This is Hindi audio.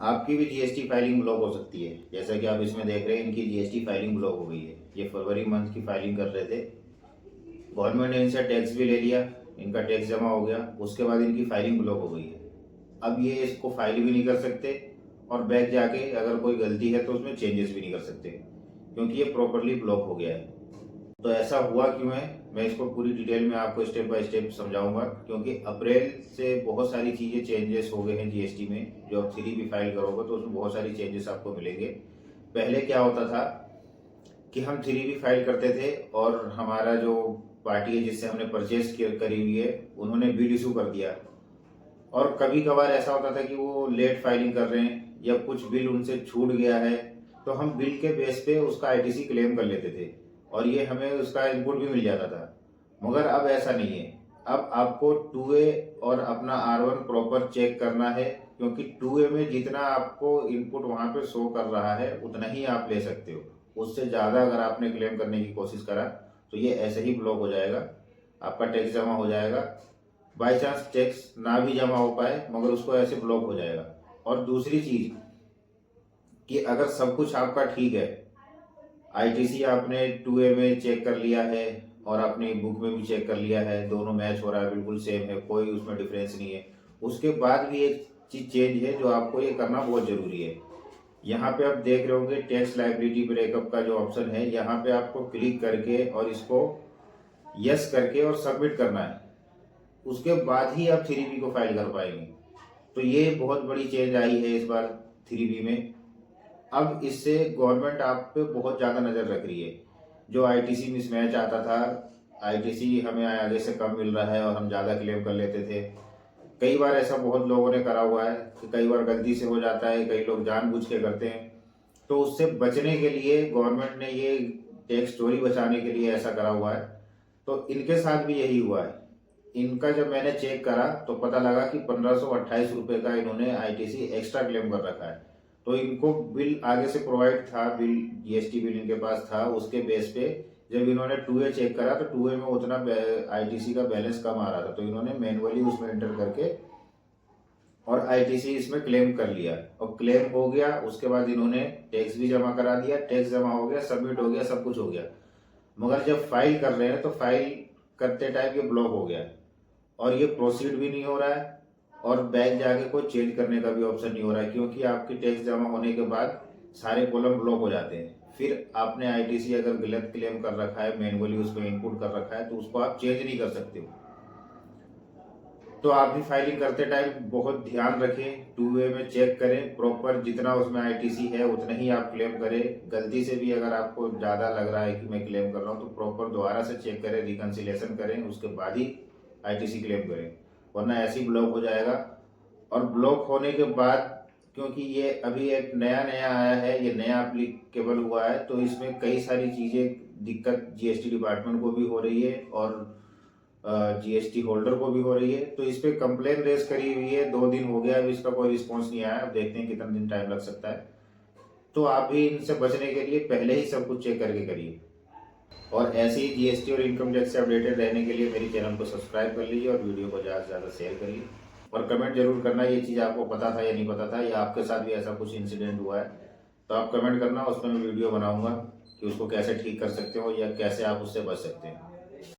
आपकी भी जीएसटी फाइलिंग ब्लॉक हो सकती है। जैसा कि आप इसमें देख रहे हैं, इनकी जीएसटी फाइलिंग ब्लॉक हो गई है। ये फरवरी मंथ की फाइलिंग कर रहे थे, गवर्नमेंट ने इनसे टैक्स भी ले लिया, इनका टैक्स जमा हो गया, उसके बाद इनकी फाइलिंग ब्लॉक हो गई है। अब ये इसको फाइल भी नहीं कर सकते और बैक जाके अगर कोई गलती है तो उसमें चेंजेस भी नहीं कर सकते, क्योंकि ये प्रॉपरली ब्लॉक हो गया है। तो ऐसा हुआ क्यों है, मैं इसको पूरी डिटेल में आपको स्टेप बाय स्टेप समझाऊंगा, क्योंकि अप्रैल से बहुत सारी चीज़ें चेंजेस हो गए हैं जीएसटी में। जो आप 3B फाइल करोगे तो उसमें बहुत सारी चेंजेस आपको मिलेंगे। पहले क्या होता था कि हम 3B फाइल करते थे और हमारा जो पार्टी है जिससे हमने परचेज करी हुई है, उन्होंने बिल इशू कर दिया। और कभी कभार ऐसा होता था कि वो लेट फाइलिंग कर रहे हैं या कुछ बिल उनसे छूट गया है, तो हम बिल के बेस पे उसका आईटीसी क्लेम कर लेते थे और ये हमें उसका इनपुट भी मिल जाता था। मगर अब ऐसा नहीं है। अब आपको 2A और अपना R1 प्रॉपर चेक करना है, क्योंकि 2A में जितना आपको इनपुट वहां पे शो कर रहा है उतना ही आप ले सकते हो। उससे ज़्यादा अगर आपने क्लेम करने की कोशिश करा तो ये ऐसे ही ब्लॉक हो जाएगा, आपका टैक्स जमा हो जाएगा। बाई चांस टैक्स ना भी जमा हो पाए मगर उसको ऐसे ब्लॉक हो जाएगा। और दूसरी चीज कि अगर सब कुछ आपका ठीक है, आईटीसी आपने 2A में चेक कर लिया है और अपनी बुक में भी चेक कर लिया है, दोनों मैच हो रहा है, बिल्कुल सेम है, कोई उसमें डिफरेंस नहीं है, उसके बाद भी एक चीज चेंज है जो आपको ये करना बहुत जरूरी है। यहाँ पे आप देख रहे होंगे टैक्स लायबिलिटी ब्रेकअप का जो ऑप्शन है, यहाँ पे आपको क्लिक करके और इसको यस करके और सबमिट करना है। उसके बाद ही आप 3B को फाइल कर पाएंगे। तो ये बहुत बड़ी चेंज आई है इस बार 3B में। अब इससे गवर्नमेंट आप पे बहुत ज़्यादा नज़र रख रही है। जो आईटीसी मिसमैच आता था, आईटीसी हमें आगे से कम मिल रहा है और हम ज़्यादा क्लेम कर लेते थे। कई बार ऐसा बहुत लोगों ने करा हुआ है कि कई बार गलती से हो जाता है, कई लोग जानबूझ के करते हैं। तो उससे बचने के लिए गवर्नमेंट ने ये टैक्स चोरी बचाने के लिए ऐसा करा हुआ है। तो इनके साथ भी यही हुआ है। इनका जब मैंने चेक करा तो पता लगा कि 1528 रुपये का इन्होंने आईटीसी एक्स्ट्रा क्लेम कर रखा है। तो इनको बिल आगे से प्रोवाइड था, बिल जीएसटी बिल इनके पास था, उसके बेस पे जब इन्होंने 2A चेक करा तो 2A में उतना आईटीसी का बैलेंस कम आ रहा था, तो इन्होंने मैनुअली उसमें एंटर करके और आईटीसी इसमें क्लेम कर लिया और क्लेम हो गया। उसके बाद इन्होंने टैक्स भी जमा करा दिया, टैक्स जमा हो गया, सबमिट हो गया, सब कुछ हो गया। मगर जब फाइल कर रहे हैं तो फाइल करते टाइम ये ब्लॉक हो गया और ये प्रोसीड भी नहीं हो रहा है और बैक जाके कोई चेंज करने का भी ऑप्शन नहीं हो रहा है, क्योंकि आपकी टैक्स जमा होने के बाद सारे कॉलम ब्लॉक हो जाते हैं। फिर आपने आईटीसी अगर गलत क्लेम कर रखा है, मैनुअली उसमें इनपुट कर रखा है, तो उसको आप चेंज नहीं कर सकते हो। तो आप भी फाइलिंग करते टाइम बहुत ध्यान रखें, 2A में चेक करें प्रॉपर, जितना उसमें आईटीसी है उतना ही आप क्लेम करें। गलती से भी अगर आपको ज़्यादा लग रहा है कि मैं क्लेम कर रहा हूँ तो प्रॉपर दोबारा से चेक करें, रिकन्सिलेशन करें, उसके बाद ही आईटीसी क्लेम करें, वरना ऐसे ही ब्लॉक हो जाएगा। और ब्लॉक होने के बाद, क्योंकि ये अभी एक नया नया आया है, ये नया एप्लीकेबल हुआ है, तो इसमें कई सारी चीज़ें दिक्कत जीएसटी डिपार्टमेंट को भी हो रही है और जीएसटी होल्डर को भी हो रही है। तो इस पे कंप्लेन रेज करी हुई है, 2 दिन हो गया, अभी इसका कोई रिस्पॉन्स नहीं आया। अब देखते हैं कितना दिन टाइम लग सकता है। तो आप भी इनसे बचने के लिए पहले ही सब कुछ चेक करके करिए। और ऐसे ही जीएसटी और इनकम टैक्स से अपडेटेड रहने के लिए मेरे चैनल को सब्सक्राइब कर लीजिए और वीडियो को ज़्यादा से ज़्यादा शेयर करिए। और कमेंट जरूर करना, ये चीज़ आपको पता था या नहीं पता था, या आपके साथ भी ऐसा कुछ इंसिडेंट हुआ है तो आप कमेंट करना, उस पर मैं वीडियो बनाऊंगा कि उसको कैसे ठीक कर सकते हो या कैसे आप उससे बच सकते हैं।